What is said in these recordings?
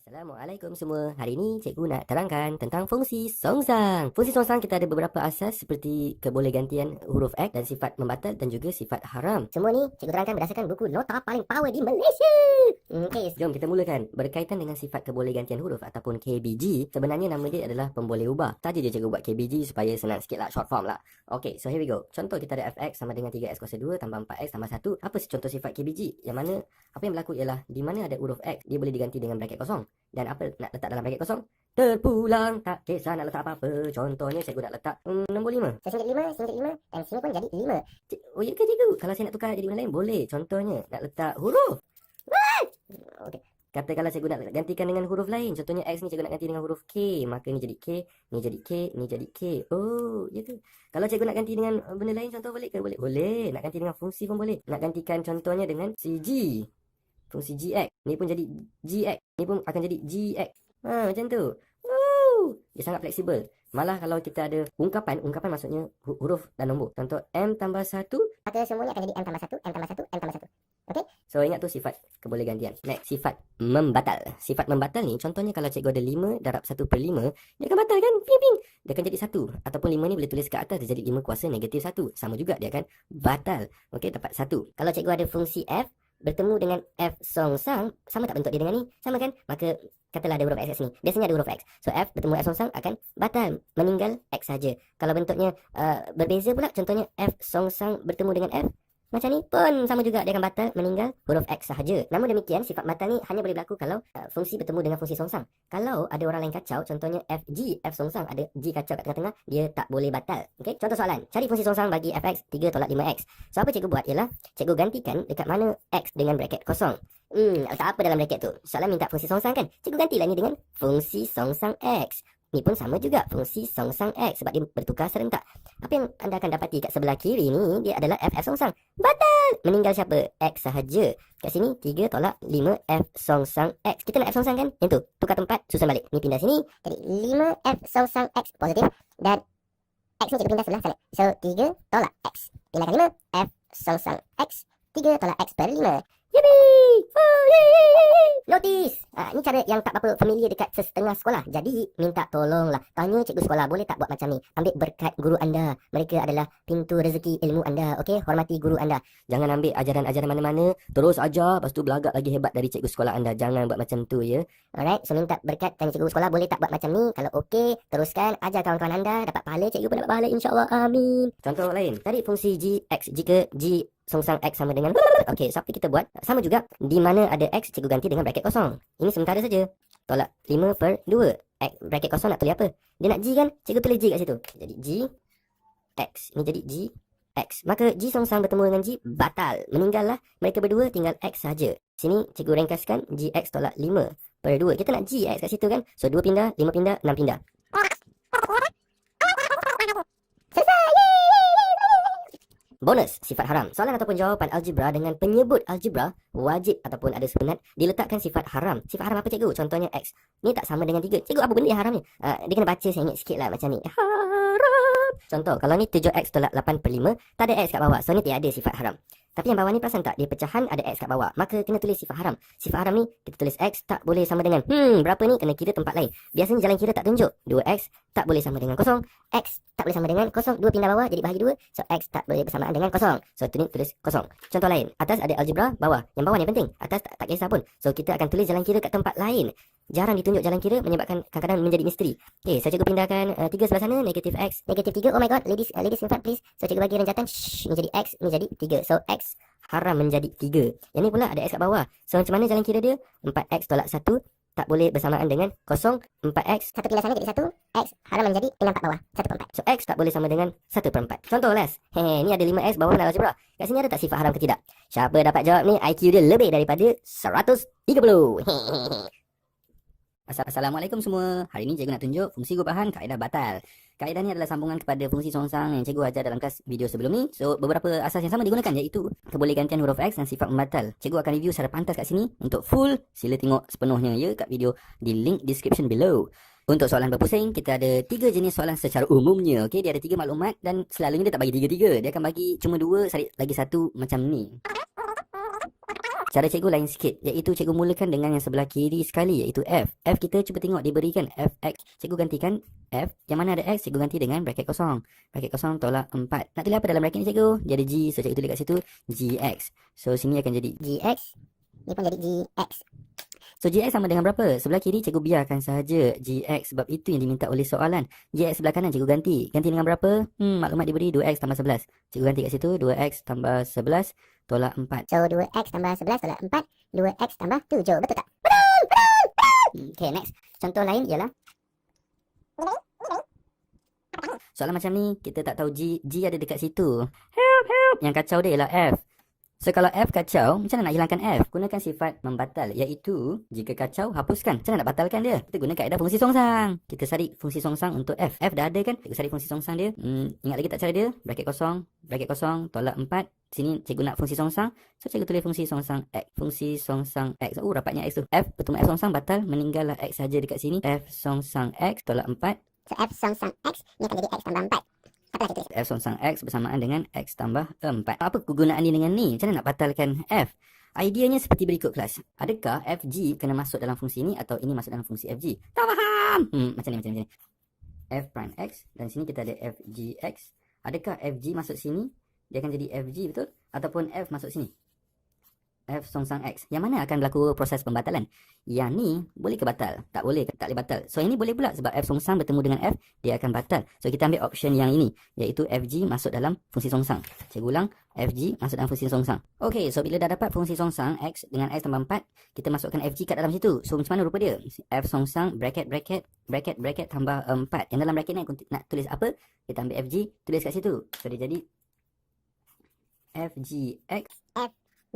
Assalamualaikum semua. Hari ini cikgu nak terangkan tentang fungsi songsang. Fungsi songsang kita ada beberapa asas seperti keboleh gantian huruf X dan sifat membatal dan juga sifat haram. Semua ni cikgu terangkan berdasarkan buku nota paling power di Malaysia. Okey, Jom kita mulakan. Berkaitan dengan sifat keboleh gantian huruf ataupun KBG, sebenarnya nama dia adalah pemboleh ubah. Saja je cikgu buat KBG supaya senang sikit lah, short form lah. Okey, so here we go. Contoh kita ada fx sama dengan 3x kuasa 2 tambah 4x tambah 1. Apa contoh sifat KBG? Yang mana apa yang berlaku ialah di mana ada huruf X, dia boleh diganti dengan braket kosong. Dan apa nak letak dalam braket kosong? Terpulang, tak kisah nak letak apa-apa. Contohnya cikgu nak letak nombor 5. RM1.5 dan sini pun jadi 5. Oh ya ke cikgu? Kalau saya nak tukar jadi benda lain boleh. Contohnya nak letak huruf. Okey. Katakanlah cikgu nak gantikan dengan huruf lain. Contohnya X ni cikgu nak ganti dengan huruf K. Maka ni jadi K, ni jadi K, ni jadi K. Oh, ya ke? Kalau cikgu nak ganti dengan benda lain contoh boleh ke? Boleh. Boleh. Nak ganti dengan fungsi pun boleh. Nak gantikan contohnya dengan si G. Fungsi GX. Ni pun jadi GX. Ni pun akan jadi GX. Macam tu. Dia sangat fleksibel. Malah kalau kita ada ungkapan maksudnya huruf dan nombor. Contoh M tambah 1. Maka semuanya akan jadi M tambah 1, M tambah 1, M tambah 1. Okey? So ingat tu sifat keboleh gantian. Next, sifat membatal. Sifat membatal ni contohnya kalau cikgu ada 5 darab 1/5, dia akan batal kan? Ping ping. Dia akan jadi 1. Ataupun 5 ni boleh tulis ke atas, dia jadi 5 kuasa negatif 1. Sama juga dia akan batal. Okey, dapat 1. Kalau cikgu ada fungsi F bertemu dengan F songsang, sama tak bentuk dia dengan ni? Sama kan? Maka katalah ada huruf X kat sini. Biasanya ada huruf X. So F bertemu F songsang akan batal, meninggal X saja. Kalau bentuknya berbeza pula, contohnya F songsang bertemu dengan F, macam ni pun sama juga, dia akan batal, meninggal huruf X sahaja. Namun demikian, sifat batal ni hanya boleh berlaku kalau fungsi bertemu dengan fungsi songsang. Kalau ada orang lain kacau, contohnya FG, F songsang, ada G kacau kat tengah-tengah, dia tak boleh batal. Okey, contoh soalan. Cari fungsi songsang bagi fx 3 tolak 5x. So apa cikgu buat ialah, cikgu gantikan dekat mana x dengan braket kosong. Tak apa dalam braket tu. Soalan minta fungsi songsang kan? Cikgu gantilah ni dengan fungsi songsang x. Ni pun sama juga, fungsi songsang x sebab dia bertukar serentak. Apa yang anda akan dapati kat sebelah kiri ni, dia adalah f songsang. Batal! Meninggal siapa? X sahaja. Kat sini 3 tolak 5 f songsang x. Kita nak f songsang kan? Yang tu, tukar tempat, susun balik. Ni pindah sini, jadi 5 f songsang x positif. Dan x ni cikgu pindah sebelah sana. So 3 tolak x. Pindahkan 5 f songsang x. 3 tolak x per 5. Yippee! Notice! Ni cara yang tak berapa familiar dekat setengah sekolah. Jadi, minta tolonglah. Tanya cikgu sekolah, boleh tak buat macam ni? Ambil berkat guru anda. Mereka adalah pintu rezeki ilmu anda. Okey? Hormati guru anda. Jangan ambil ajaran-ajaran mana-mana, terus ajar, lepas tu belagak lagi hebat dari cikgu sekolah anda. Jangan buat macam tu ya. Alright, so minta berkat, tanya cikgu sekolah, boleh tak buat macam ni? Kalau okey, teruskan. Ajar kawan-kawan anda. Dapat pahala, cikgu pun dapat pahala, insyaAllah. Amin. Contoh lain, cari fungsi GX jika G songsang X sama dengan okey, so apa kita buat? Sama juga, di mana ada X, cikgu ganti dengan braket kosong. Ini sementara saja. Tolak 5/2. X, braket kosong nak tulis apa? Dia nak G kan? Cikgu tulis G kat situ. Jadi G X. Ini jadi G X. Maka G songsang bertemu dengan G, batal. Meninggallah. Mereka berdua, tinggal X saja. Sini cikgu ringkaskan GX tolak 5/2. Kita nak GX kat situ kan? So 2 pindah, 5 pindah, 6 pindah. Bonus, sifat haram. Soalan ataupun jawapan algebra dengan penyebut algebra wajib ataupun ada sunat diletakkan sifat haram. Sifat haram apa cikgu? Contohnya X. Ni tak sama dengan 3. Cikgu, apa benda yang haram ni? Dia kena baca, saya ingat sikit lah macam ni. Haram. Contoh, kalau ni 7x tolak 8/5, tak ada X kat bawah. So ni tiada sifat haram. Tapi yang bawah ni perasan tak? Dia pecahan ada X kat bawah. Maka kena tulis sifat haram. Sifat haram ni, kita tulis X tak boleh sama dengan berapa ni? Kena kira tempat lain. Biasanya jalan kira tak tunjuk. 2x tak boleh sama dengan kosong. X tak boleh sama dengan kosong. 2 pindah bawah jadi bahagi 2. So X tak boleh bersamaan dengan kosong. So tu ni tulis kosong. Contoh lain. Atas ada algebra, bawah. Yang bawah ni penting. Atas tak kisah pun. So kita akan tulis jalan kira kat tempat lain. Jarang ditunjuk jalan kira menyebabkan kadang-kadang menjadi misteri. Okay, so cikgu pindahkan 3 sebelah sana, negatif X. Negatif 3, oh my god, ladies in front please. So cikgu bagi renjatan, ni jadi X, ni jadi 3. So X haram menjadi 3. Yang ni pula ada X kat bawah. So macam mana jalan kira dia? 4X tolak 1 tak boleh bersamaan dengan kosong. 4X, satu pindah sana jadi 1. X haram menjadi 6 kat bawah, 1/4. So X tak boleh sama dengan 1/4. Contoh les. Ni ada 5X bawah dalam algebra. Kat sini ada tak sifat haram ke tidak? Siapa dapat jawab ni, IQ dia lebih daripada 130. Assalamualaikum semua. Hari ini cikgu nak tunjuk fungsi gubahan kaedah batal. Kaedah ni adalah sambungan kepada fungsi songsang yang cikgu ajar dalam kelas video sebelum ni. So beberapa asas yang sama digunakan, iaitu keboleh gantian huruf X dan sifat membatal. Cikgu akan review secara pantas kat sini. Untuk full, sila tengok sepenuhnya ya kat video di link description below. Untuk soalan berpusing, kita ada 3 jenis soalan secara umumnya. Okey, dia ada 3 maklumat dan selalunya dia tak bagi 3-3. Dia akan bagi cuma 2, lagi 1 macam ni. Cara cikgu lain sikit, iaitu cikgu mulakan dengan yang sebelah kiri sekali, iaitu F. F kita cuba tengok diberikan Fx. Cikgu gantikan F, yang mana ada X, cikgu ganti dengan braket kosong. Braket kosong tolak 4. Nak tulis apa dalam braket ni cikgu? Dia ada G, so cikgu tulis kat situ Gx. So sini akan jadi GX. Ni pun jadi GX. So Gx sama dengan berapa? Sebelah kiri cikgu biarkan sahaja Gx sebab itu yang diminta oleh soalan. Gx sebelah kanan cikgu ganti. Ganti dengan berapa? Maklumat diberi 2x tambah 11. Cikgu ganti kat situ 2x tambah 11 tolak 4. So 2x tambah 11 tolak 4. 2x tambah 7. Betul tak? Betul. Okay, next. Contoh lain ialah Soalan macam ni kita tak tahu G ada dekat situ. Help. Yang kacau dia ialah F. So kalau F kacau, macam mana nak hilangkan F? Gunakan sifat membatal, iaitu jika kacau, hapuskan. Macam mana nak batalkan dia? Kita guna kaedah fungsi songsang. Kita cari fungsi songsang untuk F. F dah ada kan? Kita cari fungsi songsang dia. Ingat lagi tak cara dia? Braket kosong, tolak 4. Sini cikgu nak fungsi songsang. So cikgu tulis fungsi songsang X. Fungsi songsang X. Rapatnya X tu. F bertemu F songsang batal, meninggallah X saja dekat sini. F songsang X tolak 4. So F songsang X ni akan jadi X tambah 4. Apa lagi tulis? F songsang X bersamaan dengan X tambah 4. Apa kegunaan dia dengan ni? Macam mana nak batalkan F? Ideanya seperti berikut kelas. Adakah FG kena masuk dalam fungsi ni atau ini masuk dalam fungsi FG? Tak faham! Macam ni. F prime X dan sini kita ada FGX. Adakah FG masuk sini? Dia akan jadi FG betul? Ataupun F masuk sini? F songsang X. Yang mana akan berlaku proses pembatalan? Yang ni boleh ke batal? Tak boleh batal. So ini boleh pula sebab F songsang bertemu dengan F, dia akan batal. So kita ambil option yang ini, iaitu FG masuk dalam fungsi songsang. Cikgu ulang, FG masuk dalam fungsi songsang. Okay, so bila dah dapat fungsi songsang X dengan X tambah 4, kita masukkan FG kat dalam situ. So macam mana rupa dia? F songsang bracket tambah 4. Yang dalam bracket ni nak tulis apa? Kita ambil FG, tulis kat situ. So dia jadi FGX.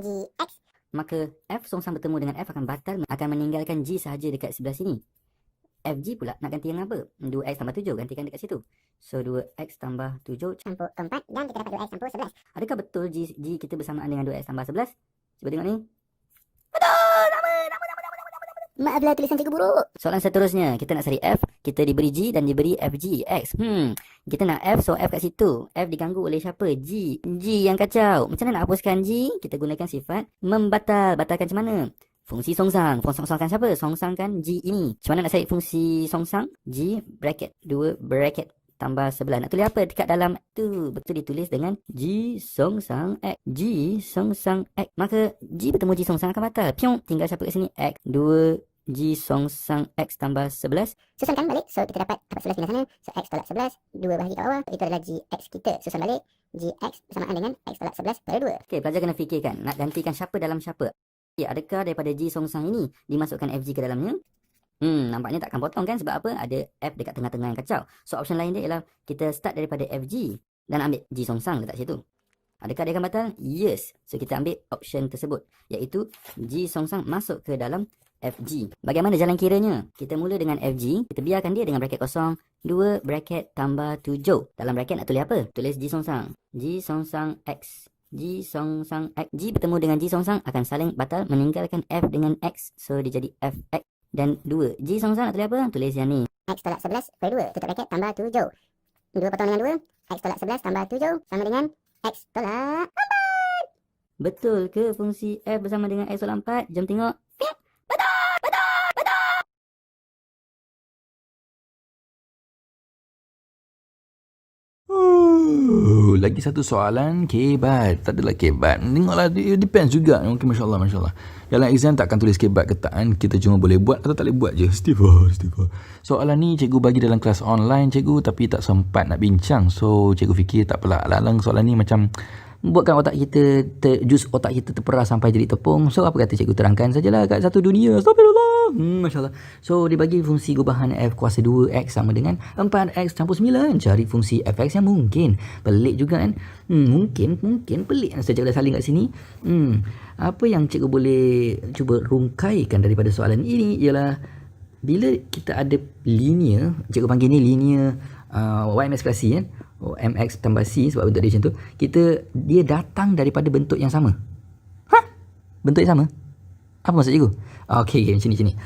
GX. Maka F songsang bertemu dengan F akan batal, akan meninggalkan G sahaja dekat sebelah sini. FG pula nak ganti yang apa? 2x tambah 7, gantikan dekat situ. So 2x tambah 7 campur 4 dan kita dapat 2x campur 11. Adakah betul G kita bersamaan dengan 2x tambah 11? Cuba tengok ni. Maaflah tulisan cikgu buruk. Soalan seterusnya, kita nak cari F, kita diberi G dan diberi FGX. Kita nak F, so F kat situ. F diganggu oleh siapa? G yang kacau. Macam mana nak hapuskan G? Kita gunakan sifat membatal. Batalkan macam mana? Fungsi songsang. Fungsi songsangkan siapa? Songsangkan G ini. Macam mana nak cari fungsi songsang? G bracket 2 bracket tambah 11. Nak tulis apa dekat dalam tu? Betul ditulis dengan G songsang X. G songsang X. Maka G bertemu G songsang akan batal. Piong, tinggal siapa kat sini? X. 2 G songsang X tambah 11. Susunkan balik. So kita dapat 11 pindah sana. So X tolak 11. 2 bahagi kat bawah. Itu adalah GX kita. Susun balik. GX bersamaan dengan X tolak 11 pada 2. Okey, pelajar kena fikirkan. Nak gantikan siapa dalam siapa? Adakah daripada G songsang ini dimasukkan FG ke dalamnya? Nampaknya takkan potong kan? Sebab apa? Ada F dekat tengah-tengah yang kacau. So option lain dia ialah kita start daripada FG dan ambil G songsang letak situ. Adakah dia akan batal? Yes. So kita ambil option tersebut, iaitu G songsang masuk ke dalam FG. Bagaimana jalan kiranya? Kita mula dengan FG, kita biarkan dia dengan bracket kosong, 2 bracket tambah 7. Dalam bracket nak tulis apa? Tulis G songsang. G songsang X. G songsang X. G bertemu dengan G songsang akan saling batal, meninggalkan F dengan X. So dia jadi FX dan 2. G songsang nak tulis apa? Tulis yang ni. X tolak 11 pada 2. Tutup bracket tambah 7. 2 potong dengan 2. X tolak 11 tambah 7 sama dengan X tolak 4. Betul ke fungsi F bersama dengan X tolak 4? Jom tengok. Lagi satu soalan kebat. Tak adalah kebat. Tengoklah, it depends juga. Mungkin Masya Allah. Dalam exam takkan tulis kebat ke tak kan? Kita cuma boleh buat atau tak boleh buat je. Istighfar. Soalan ni cikgu bagi dalam kelas online cikgu, tapi tak sempat nak bincang. So cikgu fikir tak apalah, alang soalan ni macam buatkan otak kita jus otak kita terperas sampai jadi tepung. So apa kata cikgu terangkan sajalah kat satu dunia. Astagfirullah. Masya Allah. So dibagi fungsi gubahan F kuasa 2x sama dengan 4x campur 9. Cari fungsi fx yang mungkin. Pelik juga kan? Mungkin pelik. Saya dah saling kat sini. Apa yang cikgu boleh cuba rungkaikan daripada soalan ini ialah bila kita ada linear, cikgu panggil ni linear YMX plus C kan? MX tambah C sebab bentuk dia macam tu. Dia datang daripada bentuk yang sama. Bentuk yang sama? Apa maksud cikgu? Okey, macam ni.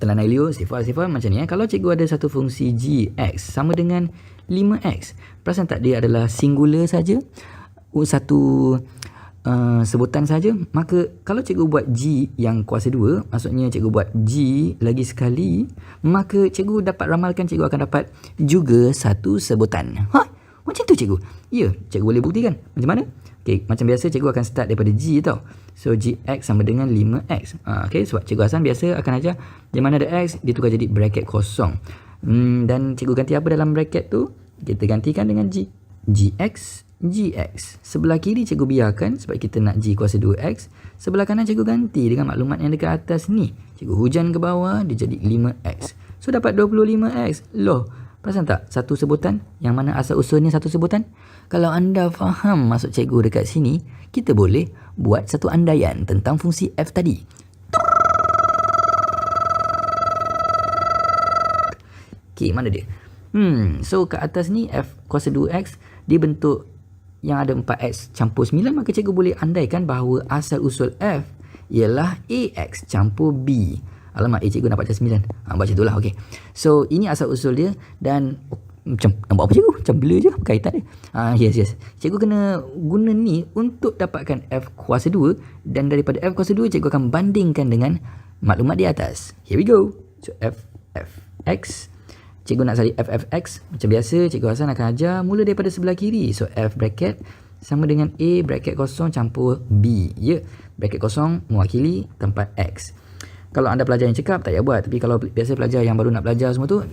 Telan air liur, sifar macam ni. Kalau cikgu ada satu fungsi Gx sama dengan 5x, perasan tak dia adalah singular saja? Satu sebutan saja, maka kalau cikgu buat G yang kuasa 2, maksudnya cikgu buat G lagi sekali, maka cikgu dapat ramalkan cikgu akan dapat juga satu sebutan. Macam tu cikgu? Ya, cikgu boleh buktikan. Macam mana? Okay, macam biasa cikgu akan start daripada G tau. So Gx sama dengan 5x. Okay, sebab cikgu Hasan biasa akan ajar di mana ada x, dia tukar jadi bracket kosong. Dan cikgu ganti apa dalam bracket tu? Kita gantikan dengan G. Gx, Gx. Sebelah kiri cikgu biarkan sebab kita nak G kuasa 2x. Sebelah kanan cikgu ganti dengan maklumat yang dekat atas ni. Cikgu hujan ke bawah, dia jadi 5x. So dapat 25x. Loh, perasan tak? Satu sebutan yang mana asal usulnya satu sebutan? Kalau anda faham maksud cikgu dekat sini, kita boleh buat satu andaian tentang fungsi f tadi. Okay, mana dia? So kat atas ni f kuasa 2x dia bentuk yang ada 4x campur 9, maka cikgu boleh andaikan bahawa asal usul f ialah ax campur b. Alamak, cikgu nak baca 9. Baca tu lah, okay. So ini asal usul dia dan macam nampak apa cikgu? Macam blur je kaitan dia. Yes. Cikgu kena guna ni untuk dapatkan f kuasa 2 dan daripada f kuasa 2 cikgu akan bandingkan dengan maklumat di atas. Here we go. So f(x), cikgu nak cari f(x). Macam biasa cikgu Hasan akan ajar mula daripada sebelah kiri. So f bracket sama dengan a bracket kosong campur b. Ya, bracket kosong mewakili tempat x. Kalau anda pelajar yang cekap, tak payah buat. Tapi kalau biasa pelajar yang baru nak belajar semua tu,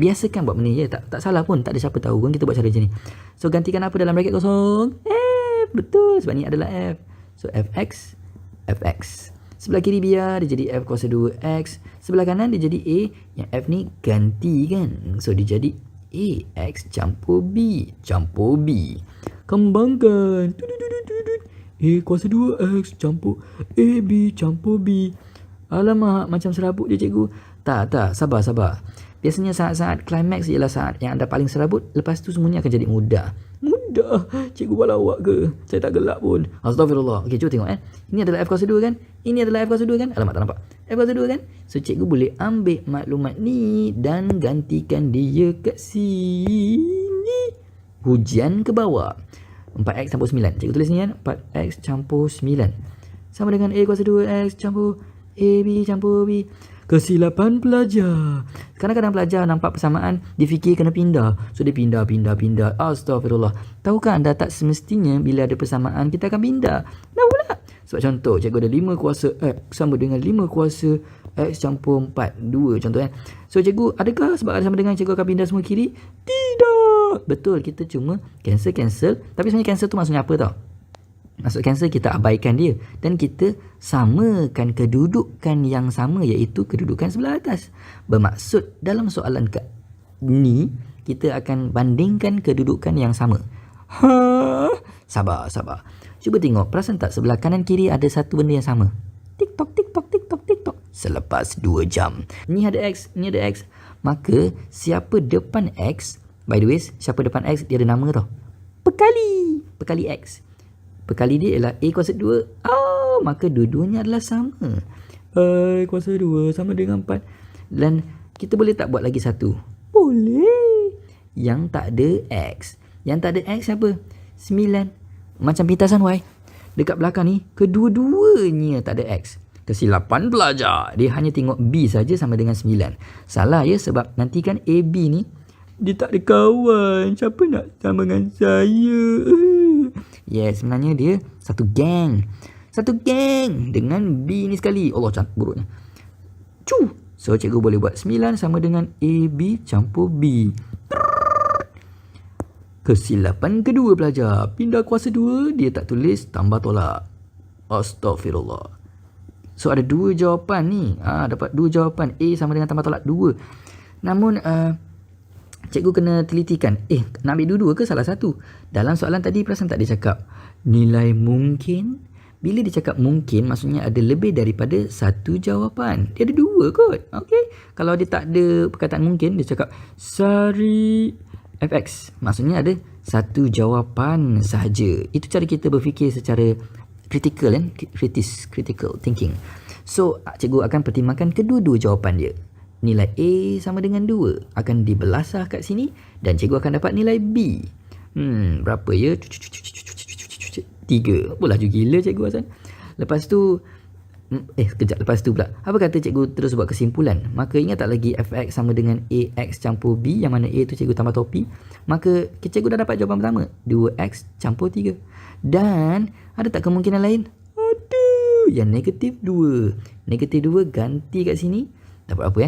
biasakan buat benda ni. Tak salah pun, tak ada siapa tahu pun kita buat cara macam ni. So gantikan apa dalam bracket kosong? F, betul. Sebab ni adalah f. So fx. Sebelah kiri biar dia jadi f kuasa 2x. Sebelah kanan dia jadi a. Yang f ni ganti kan. So dia jadi ax campur b. Kembangkan. A kuasa 2x campur ab campur b. Alamak, macam serabut je cikgu. Tak, sabar. Biasanya saat-saat climax ialah saat yang anda paling serabut. Lepas tu semuanya akan jadi mudah. Cikgu buat lawak ke? Saya tak gelak pun. Astagfirullah. Okey, cuba tengok Ini adalah f kuasa 2 kan? Ini adalah f kuasa 2 kan? Alamak, tak nampak. F kuasa 2 kan? So cikgu boleh ambil maklumat ni dan gantikan dia kat sini. Hujan ke bawah. 4x campur 9. Cikgu tulis ni kan? 4x campur 9 sama dengan a kuasa 2x campur AB campur B. Kesilapan pelajar. Kadang-kadang pelajar nampak persamaan, dia fikir kena pindah. So dia pindah. Astagfirullah. Tahukah anda tak semestinya bila ada persamaan kita akan pindah? Nah pula. Sebab contoh, cikgu ada 5 kuasa X sama dengan 5 kuasa X campur 4. 2 contoh kan. So cikgu, adakah sebab ada sama dengan cikgu akan pindah semua kiri? Tidak. Betul, kita cuma cancel. Tapi sebenarnya cancel tu maksudnya apa tau? Maksud cancel kita abaikan dia dan kita samakan kedudukan yang sama, iaitu kedudukan sebelah atas. Bermaksud dalam soalan ni kita akan bandingkan kedudukan yang sama. Sabar. Cuba tengok, perasan tak sebelah kanan kiri ada satu benda yang sama. Tik tok. Selepas 2 jam. Ni ada X. Maka siapa depan X, by the way, siapa depan X dia ada nama tau. Pekali X. Pekali dia ialah A kuasa 2. Maka dua-duanya adalah sama. A kuasa 2 sama dengan 4. Dan kita boleh tak buat lagi satu? Boleh. Yang tak ada X. Yang tak ada X siapa? 9. Macam pintasan Y. Dekat belakang ni, kedua-duanya tak ada X. Kesilapan pelajar. Dia hanya tengok B saja sama dengan 9. Salah ya, sebab nanti kan AB ni, dia tak ada kawan. Siapa nak sama dengan saya? Yes, sebenarnya dia satu geng dengan B ni sekali. Allah, cantik buruknya. So cikgu boleh buat 9 sama dengan AB campur B. Kesilapan kedua pelajar. Pindah kuasa 2, dia tak tulis tambah tolak. Astaghfirullah. So ada 2 jawapan ni. Dapat 2 jawapan. A sama dengan tambah tolak 2. Namun cikgu kena telitikan. Nak ambil dua-dua ke salah satu? Dalam soalan tadi perasan tak dia cakap nilai mungkin? Bila dia cakap mungkin, maksudnya ada lebih daripada satu jawapan. Dia ada 2 kot. Okay. Kalau dia tak ada perkataan mungkin, dia cakap sari fx. Maksudnya ada satu jawapan sahaja. Itu cara kita berfikir secara critical kan? Critical thinking. So cikgu akan pertimbangkan kedua-dua jawapan dia. Nilai A sama dengan 2 akan dibelasah kat sini dan cikgu akan dapat nilai B. Berapa ya? 3 3. Apa laju gila Cikgu Hasan. Lepas tu kejap, lepas tu pula apa kata cikgu terus buat kesimpulan. Maka ingat tak lagi fx sama dengan ax campur b, yang mana a tu cikgu tambah topi. Maka cikgu dah dapat jawapan pertama, 2x campur 3. Dan ada tak kemungkinan lain? Ada, yang negatif 2. Negatif 2 ganti kat sini, dapat apa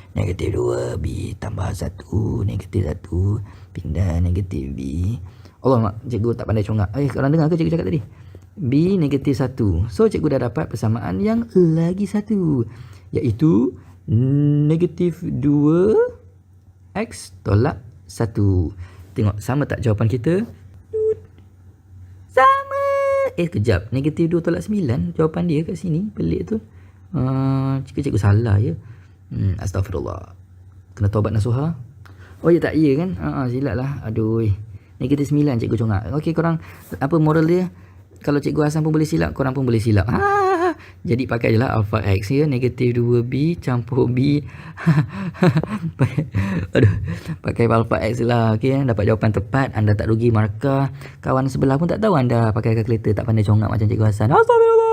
negatif 2 b tambah 1 negatif 1 pindah negatif b. Allah mak, cikgu tak pandai congak. Korang dengar ke cikgu cakap tadi? B negatif 1. So cikgu dah dapat persamaan yang lagi satu, iaitu negatif 2x tolak 1. Tengok sama tak jawapan kita? Sama. Kejap, negatif 2 tolak 9 jawapan dia kat sini. Pelik tu. Cikgu salah ya. Astagfirullah. Kena taubat nasuha. Oh ya tak ya kan? Silap lah. Aduh. Negatif 9 cikgu congak. Okey korang, apa moral dia? Kalau Cikgu Hasan pun boleh silap, korang pun boleh silap. Jadi pakai je lah alpha x ya. Negatif 2b campur b. Aduh, pakai alpha x lah. Okay, dapat jawapan tepat. Anda tak rugi markah. Kawan sebelah pun tak tahu anda pakai kalkulator tak pandai congak macam Cikgu Hasan. Astagfirullah.